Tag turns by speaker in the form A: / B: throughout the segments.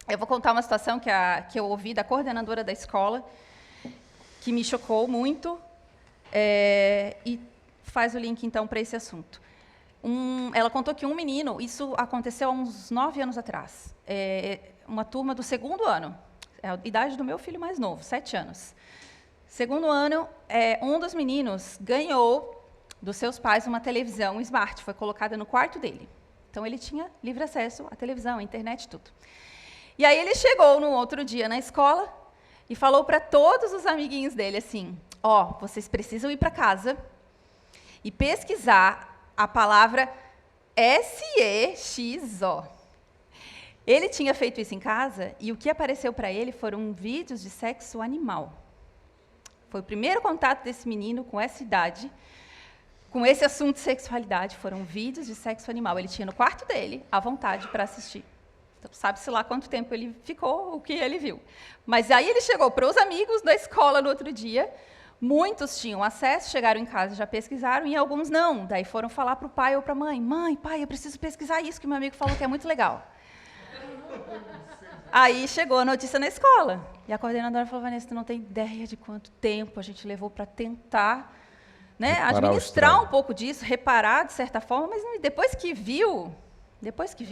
A: Eu vou contar uma situação que eu ouvi da coordenadora da escola, que me chocou muito, e faz o link, então, para esse assunto. Ela contou que um menino, isso aconteceu há uns 9 anos atrás, uma turma do 2º ano, é a idade do meu filho mais novo, 7 anos. 2º ano, um dos meninos ganhou dos seus pais uma televisão smart, foi colocada no quarto dele. Então, ele tinha livre acesso à televisão, à internet, tudo. E aí ele chegou no outro dia na escola e falou para todos os amiguinhos dele assim, vocês precisam ir para casa e pesquisar a palavra SEXO. Ele tinha feito isso em casa e o que apareceu para ele foram vídeos de sexo animal. Foi o primeiro contato desse menino com essa idade, com esse assunto de sexualidade, foram vídeos de sexo animal. Ele tinha no quarto dele à vontade para assistir. Então, sabe-se lá quanto tempo ele ficou, o que ele viu. Mas aí ele chegou para os amigos da escola no outro dia, muitos tinham acesso, chegaram em casa, já pesquisaram, e alguns não. Daí foram falar para o pai ou para a mãe, pai, eu preciso pesquisar isso, que meu amigo falou que é muito legal. Aí chegou a notícia na escola, e a coordenadora falou, Vanessa, tu não tem ideia de quanto tempo a gente levou para tentar, né, administrar um pouco disso, reparar de certa forma, mas depois que viu,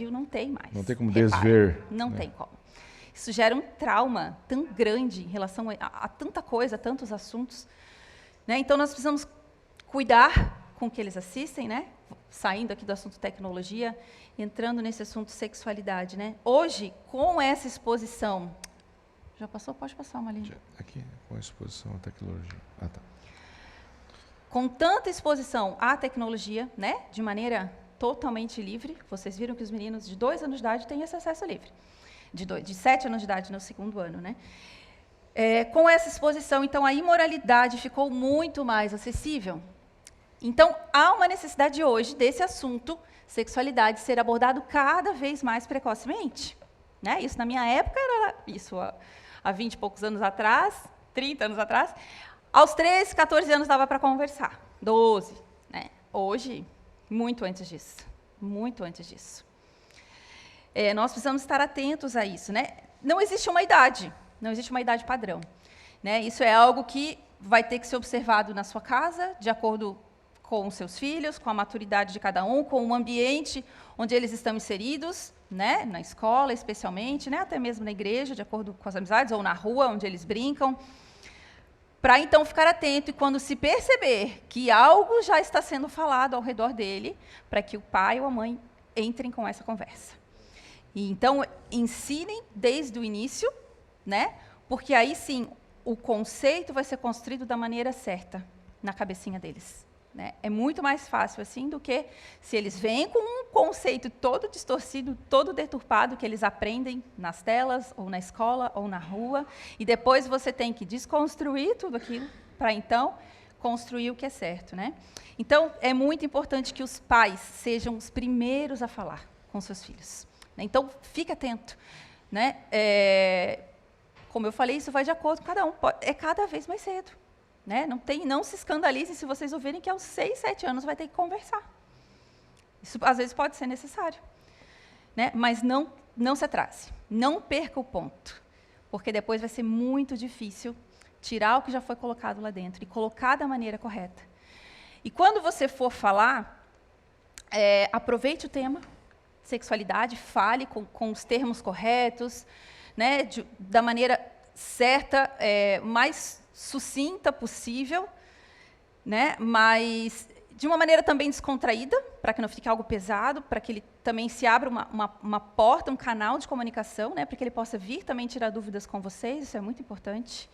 A: não tem mais.
B: Não tem como desver.
A: Não tem como. Isso gera um trauma tão grande em relação a tanta coisa, a tantos assuntos. Né? Então, nós precisamos cuidar com o que eles assistem, né? Saindo aqui do assunto tecnologia, entrando nesse assunto sexualidade. Né? Hoje, com essa exposição... Já passou? Pode passar uma linha.
B: Aqui, com a exposição à tecnologia. Ah, tá.
A: Com tanta exposição à tecnologia, né? De maneira totalmente livre. Vocês viram que os meninos de 2 anos de idade têm esse acesso livre. De 7 anos de idade no 2º ano. Né? Com essa exposição, então, a imoralidade ficou muito mais acessível. Então, há uma necessidade hoje desse assunto, sexualidade, ser abordado cada vez mais precocemente. Né? Isso, na minha época, era isso há 20 e poucos anos atrás, 30 anos atrás. Aos 13, 14 anos dava para conversar. 12. Né? Hoje... Muito antes disso. Muito antes disso. Nós precisamos estar atentos a isso. Né? Não existe uma idade padrão. Né? Isso é algo que vai ter que ser observado na sua casa, de acordo com os seus filhos, com a maturidade de cada um, com o ambiente onde eles estão inseridos, né? Na escola, especialmente, né? Até mesmo na igreja, de acordo com as amizades, ou na rua, onde eles brincam. Para, então, ficar atento e, quando se perceber que algo já está sendo falado ao redor dele, para que o pai ou a mãe entrem com essa conversa. E, então, ensinem desde o início, né? Porque aí, sim, o conceito vai ser construído da maneira certa, na cabecinha deles. Né? É muito mais fácil assim do que se eles vêm com um conceito todo distorcido, todo deturpado, que eles aprendem nas telas, ou na escola, ou na rua, e depois você tem que desconstruir tudo aquilo para, então, construir o que é certo. Né? Então, é muito importante que os pais sejam os primeiros a falar com seus filhos. Então, fique atento. Né? Como eu falei, isso vai de acordo com cada um. É cada vez mais cedo. Né? Não se escandalizem se vocês ouvirem que aos 6, 7 anos vai ter que conversar. Isso, às vezes, pode ser necessário. Né? Mas não se atrase. Não perca o ponto. Porque depois vai ser muito difícil tirar o que já foi colocado lá dentro e colocar da maneira correta. E quando você for falar, aproveite o tema sexualidade, fale com os termos corretos, né? Da maneira certa, mais sucinta possível, né? Mas de uma maneira também descontraída, para que não fique algo pesado, para que ele também se abra uma porta, um canal de comunicação, né? Para que ele possa vir também tirar dúvidas com vocês, isso é muito importante.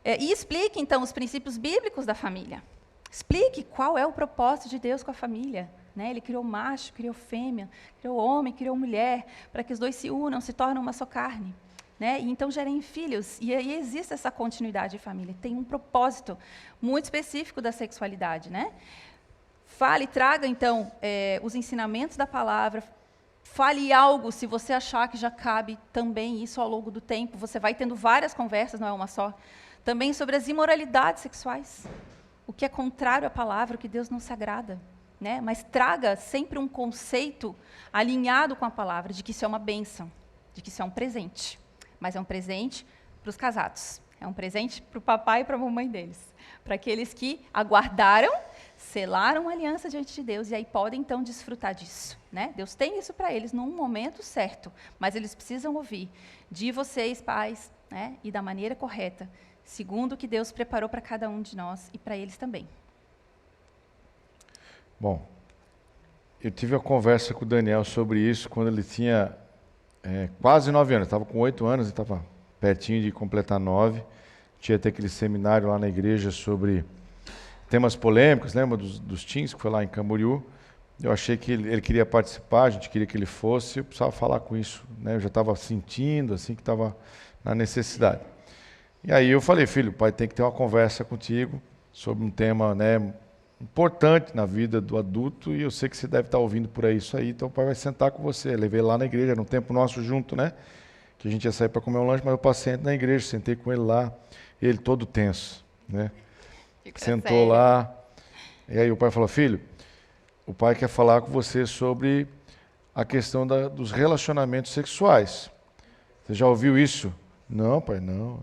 A: E explique, então, os princípios bíblicos da família. Explique qual é o propósito de Deus com a família. Né? Ele criou macho, criou fêmea, criou homem, criou mulher, para que os dois se unam, se tornem uma só carne. Né? E então gerem filhos, e aí existe essa continuidade de família, tem um propósito muito específico da sexualidade. Né? Fale, traga, então, os ensinamentos da palavra, fale algo, se você achar que já cabe também isso ao longo do tempo, você vai tendo várias conversas, não é uma só, também sobre as imoralidades sexuais, o que é contrário à palavra, o que Deus não se agrada. Né? Mas traga sempre um conceito alinhado com a palavra, de que isso é uma bênção. de que isso é um presente, mas é um presente para os casados. É um presente para o papai e para a mamãe deles. Para aqueles que aguardaram, selaram a aliança diante de Deus e aí podem então desfrutar disso, né? Deus tem isso para eles num momento certo, mas eles precisam ouvir de vocês, pais, né? E da maneira correta, segundo o que Deus preparou para cada um de nós e para eles também.
B: Bom, eu tive uma conversa com o Daniel sobre isso quando ele tinha quase 9 anos. Estava com 8 anos, ele estava pertinho de completar 9. Tinha até aquele seminário lá na igreja sobre temas polêmicos, lembra dos teens, que foi lá em Camboriú. Eu achei que ele queria participar, a gente queria que ele fosse, eu precisava falar com isso, né? Eu já estava sentindo assim que estava na necessidade. E aí eu falei, filho, o pai tem que ter uma conversa contigo sobre um tema, né, importante na vida do adulto, e eu sei que você deve estar ouvindo por aí isso aí, então o pai vai sentar com você. Eu levei ele lá na igreja, era um tempo nosso junto, né? Que a gente ia sair para comer um lanche, mas eu passei na igreja, sentei com ele lá, ele todo tenso, né? Sentou lá, e aí o pai falou, filho, o pai quer falar com você sobre a questão dos relacionamentos sexuais. Você já ouviu isso? Não, pai, não.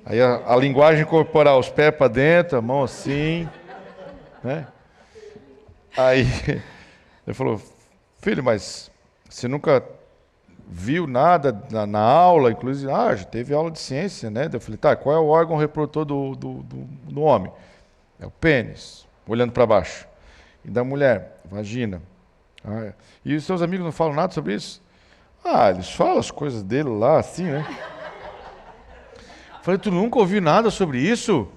B: Aí a linguagem corporal, os pés para dentro, a mão assim, né? Aí ele falou, filho, mas você nunca viu nada na aula, inclusive, já teve aula de ciência, né? Eu falei, tá, qual é o órgão reprodutor do homem? É o pênis, olhando para baixo. E da mulher, vagina. E os seus amigos não falam nada sobre isso? Eles falam as coisas dele lá, assim, né? Eu falei, tu nunca ouviu nada sobre isso?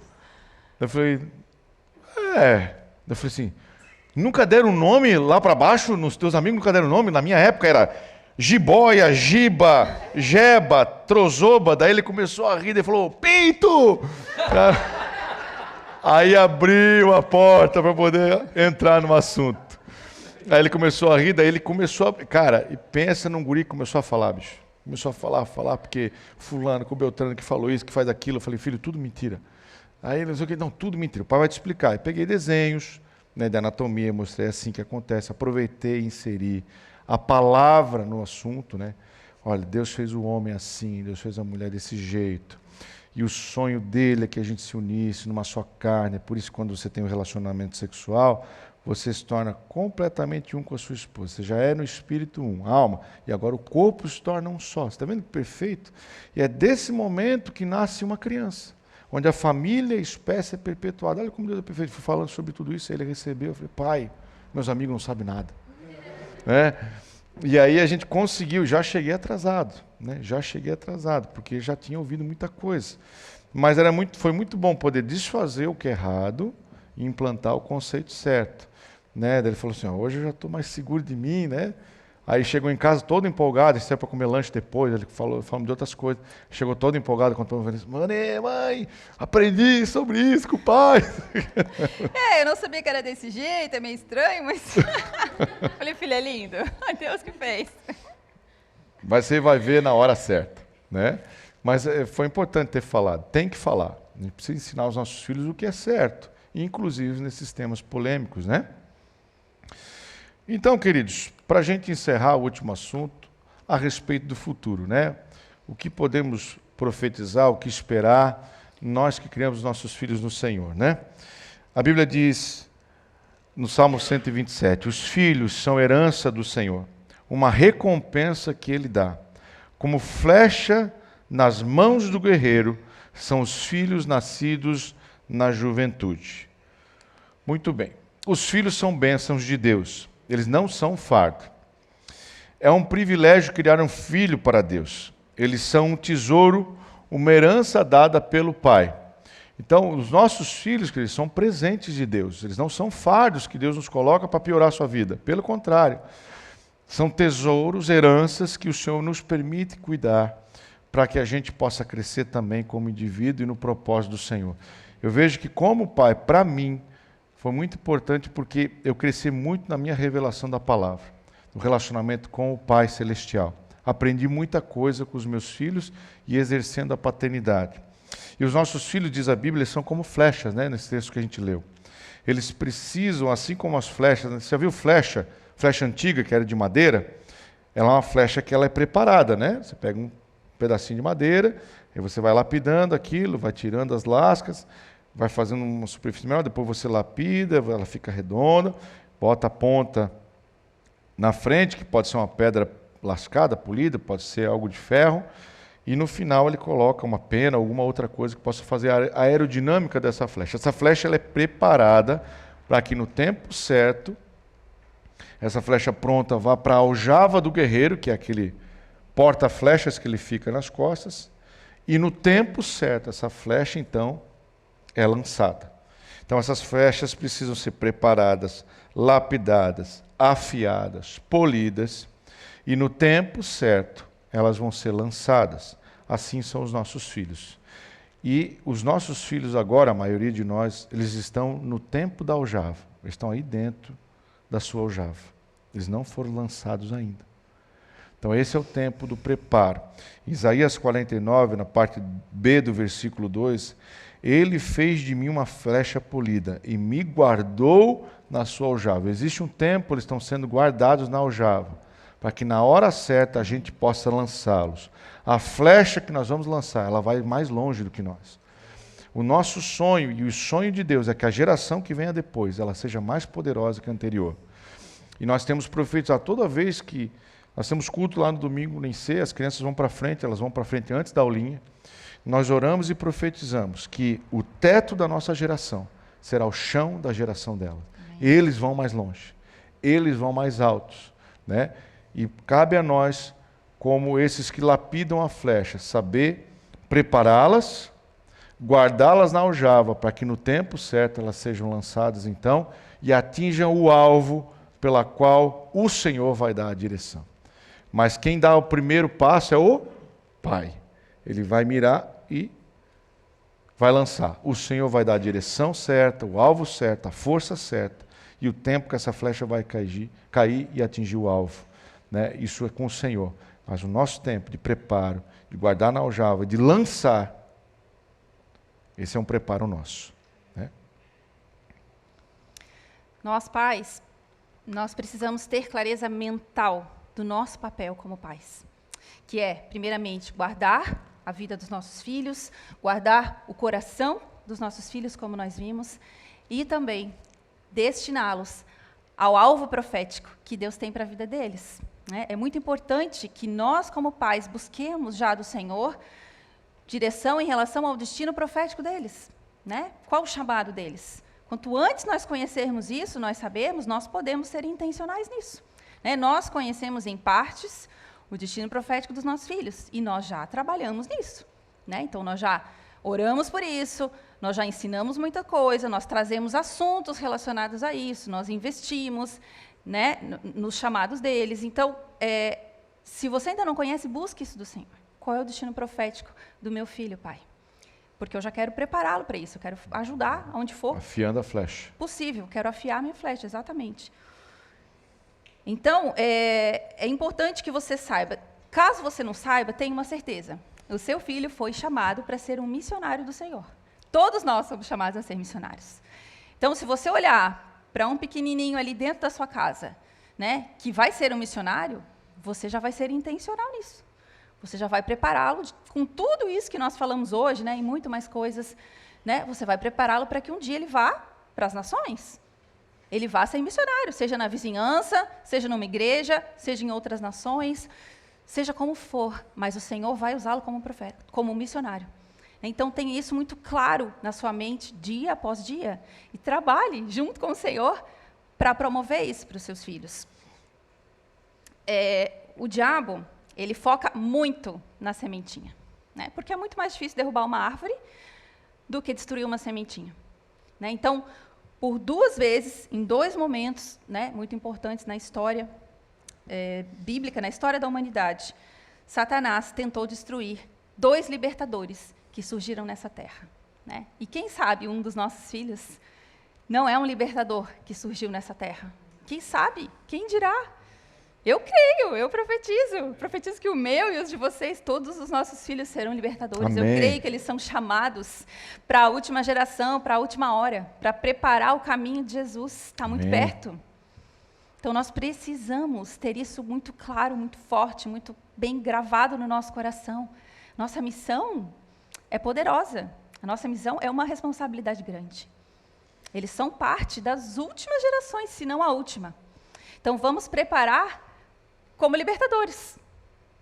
B: Eu falei, Eu falei assim, nunca deram nome lá para baixo, nos teus amigos nunca deram nome? Na minha época era jiboia, giba, jeba, trozoba. Daí ele começou a rir e falou, pinto! Aí abriu a porta para poder entrar no assunto. Aí ele começou a rir, daí ele começou a... Cara, e pensa num guri que começou a falar, bicho. Começou a falar, porque fulano, com o Beltrano que falou isso, que faz aquilo. Eu falei, filho, tudo mentira. Aí ele disse, não, tudo mentira. O pai vai te explicar. Eu peguei desenhos, né, de anatomia, mostrei assim que acontece. Aproveitei e inseri a palavra no assunto, né? Olha, Deus fez o homem assim, Deus fez a mulher desse jeito. E o sonho dele é que a gente se unisse numa só carne. Por isso, quando você tem um relacionamento sexual, você se torna completamente um com a sua esposa. Você já é no espírito um, alma. E agora o corpo se torna um só. Você está vendo que perfeito? E é desse momento que nasce uma criança, onde a família e a espécie é perpetuada. Olha como Deus é perfeito. Fui falando sobre tudo isso, aí ele recebeu. Eu falei, pai, meus amigos não sabem nada. E aí a gente conseguiu, já cheguei atrasado, né? Já cheguei atrasado, porque já tinha ouvido muita coisa. Mas foi muito bom poder desfazer o que é errado e implantar o conceito certo, né? Daí ele falou assim, hoje eu já estou mais seguro de mim, né? Aí chegou em casa todo empolgado, saiu para comer lanche depois, ele falou de outras coisas. Chegou todo empolgado, contou uma vez, mãe, aprendi sobre isso com o pai.
A: Eu não sabia que era desse jeito, é meio estranho, mas... Falei, filho, é lindo, Deus que fez.
B: Mas você vai ver na hora certa, né? Mas foi importante ter falado, tem que falar. A gente precisa ensinar aos nossos filhos o que é certo, inclusive nesses temas polêmicos, né? Então, queridos, para a gente encerrar o último assunto, a respeito do futuro, né? O que podemos profetizar, o que esperar, nós que criamos nossos filhos no Senhor, né? A Bíblia diz, no Salmo 127, os filhos são herança do Senhor, uma recompensa que Ele dá. Como flecha nas mãos do guerreiro, são os filhos nascidos na juventude. Muito bem. Os filhos são bênçãos de Deus. Eles não são fardo. É um privilégio criar um filho para Deus. Eles são um tesouro, uma herança dada pelo Pai. Então, os nossos filhos, eles são presentes de Deus. Eles não são fardos que Deus nos coloca para piorar a sua vida. Pelo contrário, são tesouros, heranças que o Senhor nos permite cuidar para que a gente possa crescer também como indivíduo e no propósito do Senhor. Eu vejo que como pai, para mim, foi muito importante porque eu cresci muito na minha revelação da palavra, no relacionamento com o Pai Celestial. Aprendi muita coisa com os meus filhos e exercendo a paternidade. E os nossos filhos, diz a Bíblia, são como flechas, né, nesse texto que a gente leu. Eles precisam, assim como as flechas, você já viu flecha antiga, que era de madeira? ela é uma flecha que ela é preparada, né? Você pega um pedacinho de madeira, aí você vai lapidando aquilo, vai tirando as lascas, vai fazendo uma superfície melhor, depois você lapida, ela fica redonda, bota a ponta na frente, que pode ser uma pedra lascada, polida, pode ser algo de ferro, e no final ele coloca uma pena, alguma outra coisa que possa fazer a aerodinâmica dessa flecha. Essa flecha ela é preparada para que no tempo certo, essa flecha pronta vá para a aljava do guerreiro, que é aquele porta-flechas que ele fica nas costas, e no tempo certo essa flecha então é lançada. Então essas flechas precisam ser preparadas, lapidadas, afiadas, polidas, e no tempo certo elas vão ser lançadas. Assim são os nossos filhos. E os nossos filhos agora, a maioria de nós, eles estão no tempo da aljava. Eles estão aí dentro da sua aljava. Eles não foram lançados ainda. Então esse é o tempo do preparo. Isaías 49, na parte B do versículo 2, ele fez de mim uma flecha polida e me guardou na sua aljava. Existe um tempo, eles estão sendo guardados na aljava, para que na hora certa a gente possa lançá-los. A flecha que nós vamos lançar, ela vai mais longe do que nós. O nosso sonho e o sonho de Deus é que a geração que venha depois, ela seja mais poderosa que a anterior. E nós temos profetizado toda vez que nós temos culto lá no domingo nem sei, as crianças vão para frente, elas vão para frente antes da aulinha. Nós oramos e profetizamos que o teto da nossa geração será o chão da geração dela. Amém. Eles vão mais longe, eles vão mais altos, né? E cabe a nós, como esses que lapidam a flecha, saber prepará-las, guardá-las na aljava, para que no tempo certo elas sejam lançadas então e atinjam o alvo pela qual o Senhor vai dar a direção. Mas quem dá o primeiro passo é o Pai. Ele vai mirar e vai lançar. O Senhor vai dar a direção certa, o alvo certo, a força certa e o tempo que essa flecha vai cair e atingir o alvo. Né? Isso é com o Senhor. Mas o nosso tempo de preparo, de guardar na aljava, de lançar, esse é um preparo nosso. Né?
A: Nós, pais, nós precisamos ter clareza mental do nosso papel como pais, que é, primeiramente, guardar a vida dos nossos filhos, guardar o coração dos nossos filhos, como nós vimos, e também destiná-los ao alvo profético que Deus tem para a vida deles. É muito importante que nós, como pais, busquemos já do Senhor direção em relação ao destino profético deles. Né? Qual o chamado deles? Quanto antes nós conhecermos isso, nós sabemos, nós podemos ser intencionais nisso. Né? Nós conhecemos em partes o destino profético dos nossos filhos, e nós já trabalhamos nisso. Né? Então, nós já oramos por isso, nós já ensinamos muita coisa, nós trazemos assuntos relacionados a isso, nós investimos, né, nos chamados deles. Então, se você ainda não conhece, busque isso do Senhor. Qual é o destino profético do meu filho, pai? Porque eu já quero prepará-lo para isso, eu quero ajudar aonde for.
B: Afiando a flecha.
A: Possível, quero afiar minha flecha, exatamente. Então, é importante que você saiba. Caso você não saiba, tenha uma certeza. O seu filho foi chamado para ser um missionário do Senhor. Todos nós somos chamados a ser missionários. Então, se você olhar para um pequenininho ali dentro da sua casa, né, que vai ser um missionário, você já vai ser intencional nisso. Você já vai prepará-lo com tudo isso que nós falamos hoje, né, e muito mais coisas. Né, você vai prepará-lo para que um dia ele vá para as nações. Ele vá ser missionário, seja na vizinhança, seja numa igreja, seja em outras nações, seja como for, mas o Senhor vai usá-lo como profeta, como missionário. Então, tenha isso muito claro na sua mente, dia após dia, e trabalhe junto com o Senhor para promover isso para os seus filhos. O diabo, ele foca muito na sementinha, né? Porque é muito mais difícil derrubar uma árvore do que destruir uma sementinha. Né? Então, por 2 vezes, em 2 momentos, né, muito importantes na história bíblica, na história da humanidade, Satanás tentou destruir 2 libertadores que surgiram nessa terra. Né? E quem sabe um dos nossos filhos não é um libertador que surgiu nessa terra. Quem sabe? Quem dirá? Eu creio, eu profetizo que o meu e os de vocês, todos os nossos filhos serão libertadores.
B: Amém.
A: Eu creio que eles são chamados para a última geração, para a última hora, para preparar o caminho de Jesus. Está muito perto. Então, nós precisamos ter isso muito claro, muito forte, muito bem gravado no nosso coração. Nossa missão é poderosa. A nossa missão é uma responsabilidade grande. Eles são parte das últimas gerações, se não a última. Então, vamos preparar como libertadores.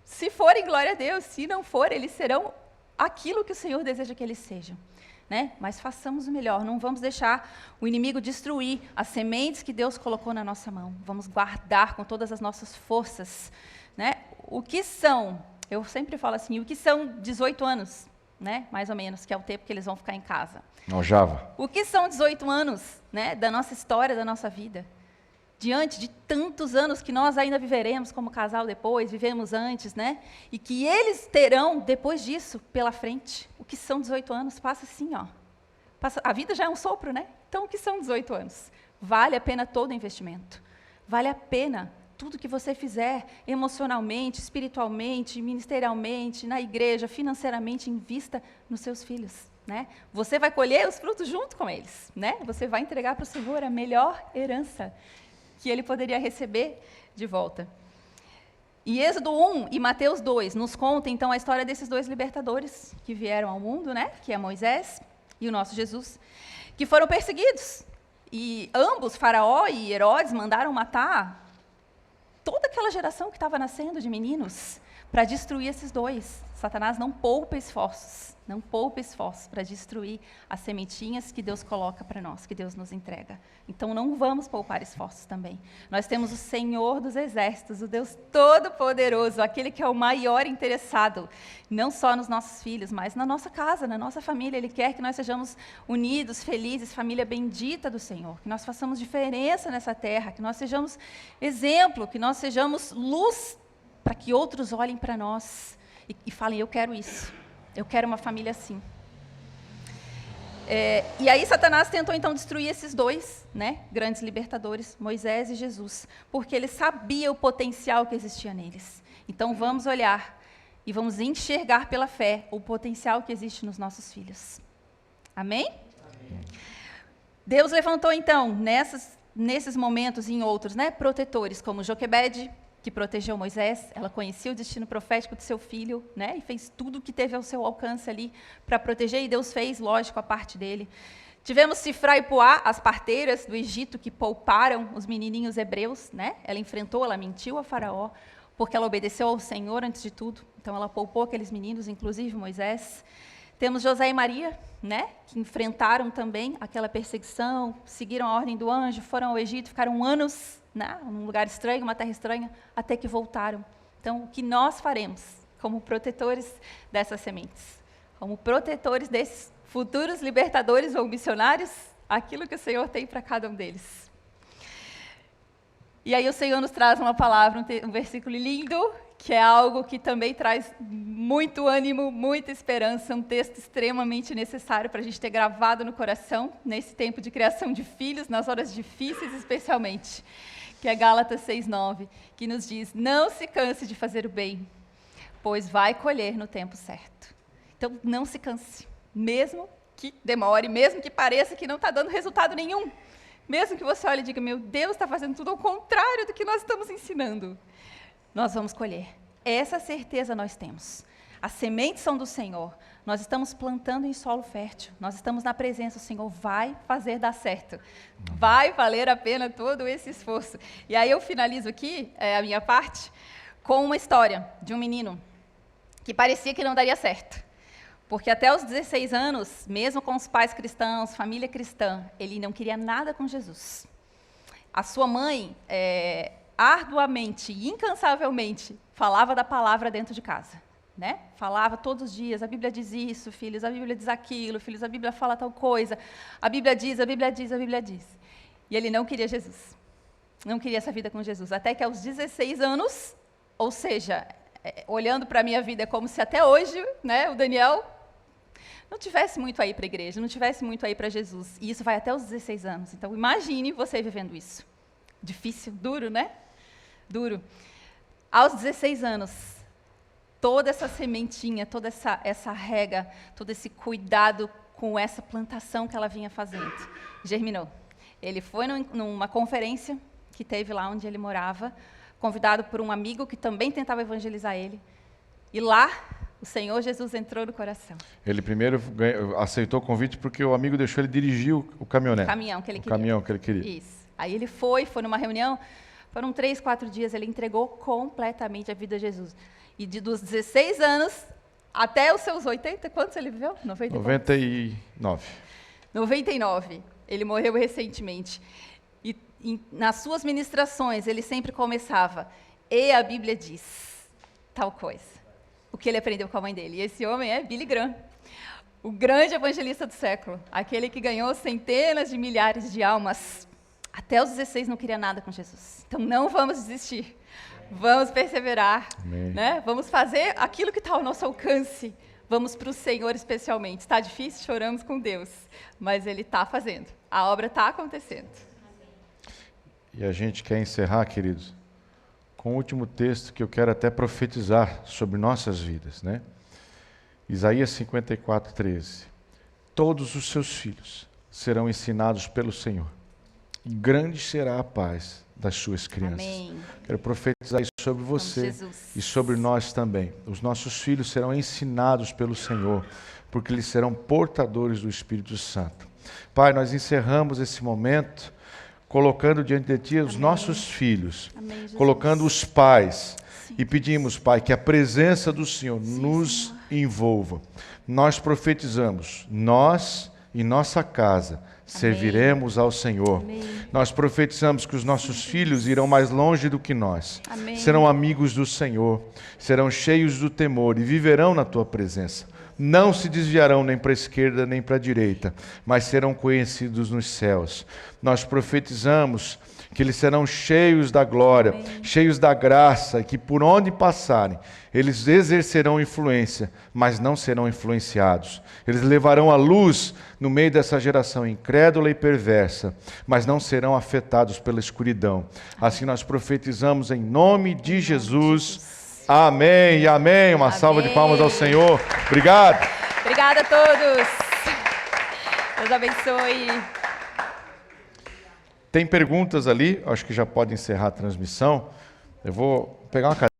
A: Se forem, glória a Deus. Se não for, eles serão aquilo que o Senhor deseja que eles sejam. Né? Mas façamos o melhor, não vamos deixar o inimigo destruir as sementes que Deus colocou na nossa mão. Vamos guardar com todas as nossas forças. Né? O que são, eu sempre falo assim, o que são 18 anos, né? Mais ou menos, que é o tempo que eles vão ficar em casa.
B: Aljava.
A: O que são 18 anos, né, da nossa história, da nossa vida? Diante de tantos anos que nós ainda viveremos como casal depois, vivemos antes, né? E que eles terão, depois disso, pela frente. O que são 18 anos? Passa assim, ó. A vida já é um sopro, né? Então, o que são 18 anos? Vale a pena todo o investimento. Vale a pena tudo que você fizer, emocionalmente, espiritualmente, ministerialmente, na igreja, financeiramente, invista nos seus filhos. Né? Você vai colher os frutos junto com eles. Né? Você vai entregar para o Senhor a melhor herança que ele poderia receber de volta. E Êxodo 1 e Mateus 2 nos contam, então, a história desses dois libertadores que vieram ao mundo, né? Que é Moisés e o nosso Jesus, que foram perseguidos. E ambos, Faraó e Herodes, mandaram matar toda aquela geração que estava nascendo de meninos para destruir esses dois. Satanás não poupa esforços para destruir as sementinhas que Deus coloca para nós, que Deus nos entrega. Então, não vamos poupar esforços também. Nós temos o Senhor dos Exércitos, o Deus Todo-Poderoso, aquele que é o maior interessado, não só nos nossos filhos, mas na nossa casa, na nossa família. Ele quer que nós sejamos unidos, felizes, família bendita do Senhor, que nós façamos diferença nessa terra, que nós sejamos exemplo, que nós sejamos luz para que outros olhem para nós e falem, eu quero isso. Eu quero uma família assim. E aí Satanás tentou então destruir esses dois, né, grandes libertadores, Moisés e Jesus, porque ele sabia o potencial que existia neles. Então vamos olhar e vamos enxergar pela fé o potencial que existe nos nossos filhos. Amém? Amém. Deus levantou então nesses momentos e em outros, né, protetores como Joquebede, que protegeu Moisés. Ela conhecia o destino profético do seu filho, né, e fez tudo o que teve ao seu alcance ali para proteger, e Deus fez, lógico, a parte dele. Tivemos Sifrá e Puá, as parteiras do Egito, que pouparam os menininhos hebreus, né? Ela mentiu a Faraó, porque ela obedeceu ao Senhor antes de tudo, então ela poupou aqueles meninos, inclusive Moisés. Temos José e Maria, né, que enfrentaram também aquela perseguição, seguiram a ordem do anjo, foram ao Egito, ficaram anos, né, num lugar estranho, uma terra estranha, até que voltaram. Então, o que nós faremos como protetores dessas sementes? Como protetores desses futuros libertadores ou missionários? Aquilo que o Senhor tem para cada um deles. E aí o Senhor nos traz uma palavra, um versículo lindo, que é algo que também traz muito ânimo, muita esperança, um texto extremamente necessário para a gente ter gravado no coração, nesse tempo de criação de filhos, nas horas difíceis especialmente, que é Gálatas 6:9, que nos diz, não se canse de fazer o bem, pois vai colher no tempo certo. Então, não se canse, mesmo que demore, mesmo que pareça que não está dando resultado nenhum, mesmo que você olhe e diga, meu Deus, está fazendo tudo ao contrário do que nós estamos ensinando. Nós vamos colher. Essa certeza nós temos. As sementes são do Senhor. Nós estamos plantando em solo fértil. Nós estamos na presença. O Senhor vai fazer dar certo. Vai valer a pena todo esse esforço. E aí eu finalizo aqui a minha parte com uma história de um menino que parecia que não daria certo. Porque até os 16 anos, mesmo com os pais cristãos, família cristã, ele não queria nada com Jesus. A sua mãe, arduamente e incansavelmente, falava da palavra dentro de casa. Né? Falava todos os dias, a Bíblia diz isso, filhos, a Bíblia diz aquilo, filhos, a Bíblia fala tal coisa, a Bíblia diz, a Bíblia diz, a Bíblia diz. E ele não queria Jesus. Não queria essa vida com Jesus. Até que aos 16 anos, ou seja, olhando para a minha vida, é como se até hoje, né, o Daniel não tivesse muito aí para a igreja, não tivesse muito aí para Jesus. E isso vai até os 16 anos. Então, imagine você vivendo isso. Difícil, duro, né? Duro. Aos 16 anos, toda essa sementinha, toda essa rega, todo esse cuidado com essa plantação que ela vinha fazendo, germinou. Ele foi numa conferência que teve lá onde ele morava, convidado por um amigo que também tentava evangelizar ele. E lá, o Senhor Jesus entrou no coração.
B: Ele primeiro aceitou o convite porque o amigo deixou ele dirigir o caminhonete.
A: O caminhão que ele queria.
B: O caminhão que ele queria.
A: Isso. Aí ele foi numa reunião, foram 3, 4 dias, ele entregou completamente a vida a Jesus. E dos 16 anos até os seus 80, quantos ele viveu?
B: 99.
A: 99. Ele morreu recentemente. E nas suas ministrações, ele sempre começava, e a Bíblia diz tal coisa. O que ele aprendeu com a mãe dele. E esse homem é Billy Graham, o grande evangelista do século, aquele que ganhou centenas de milhares de almas. Até os 16 não queria nada com Jesus. Então não vamos desistir. Vamos perseverar. Né? Vamos fazer aquilo que está ao nosso alcance. Vamos para o Senhor especialmente. Está difícil? Choramos com Deus. Mas Ele está fazendo. A obra está acontecendo.
B: E a gente quer encerrar, queridos, com o último texto que eu quero até profetizar sobre nossas vidas, né? Isaías 54:13. Todos os seus filhos serão ensinados pelo Senhor. E grande será a paz das suas crianças.
A: Amém.
B: Quero profetizar isso sobre você e sobre nós também. Os nossos filhos serão ensinados pelo Senhor, porque eles serão portadores do Espírito Santo. Pai, nós encerramos esse momento colocando diante de Ti os nossos filhos, colocando os pais, e pedimos, Pai, que a presença do Senhor nos envolva. Nós profetizamos, nós e nossa casa serviremos ao Senhor.
A: Amém.
B: Nós profetizamos que os nossos filhos irão mais longe do que nós.
A: Amém.
B: Serão amigos do Senhor, serão cheios do temor e viverão na Tua presença. Não se desviarão nem para a esquerda nem para a direita, mas serão conhecidos nos céus. Nós profetizamos que eles serão cheios da glória,
A: Amém.
B: cheios da graça, e que por onde passarem, eles exercerão influência, mas não serão influenciados. Eles levarão a luz no meio dessa geração incrédula e perversa, mas não serão afetados pela escuridão. Assim nós profetizamos em nome de Jesus. Amém e amém. Uma salva de palmas ao Senhor. Obrigado.
A: Obrigada a todos. Deus abençoe.
B: Tem perguntas ali, acho que já pode encerrar a transmissão. Eu vou pegar uma cadeira.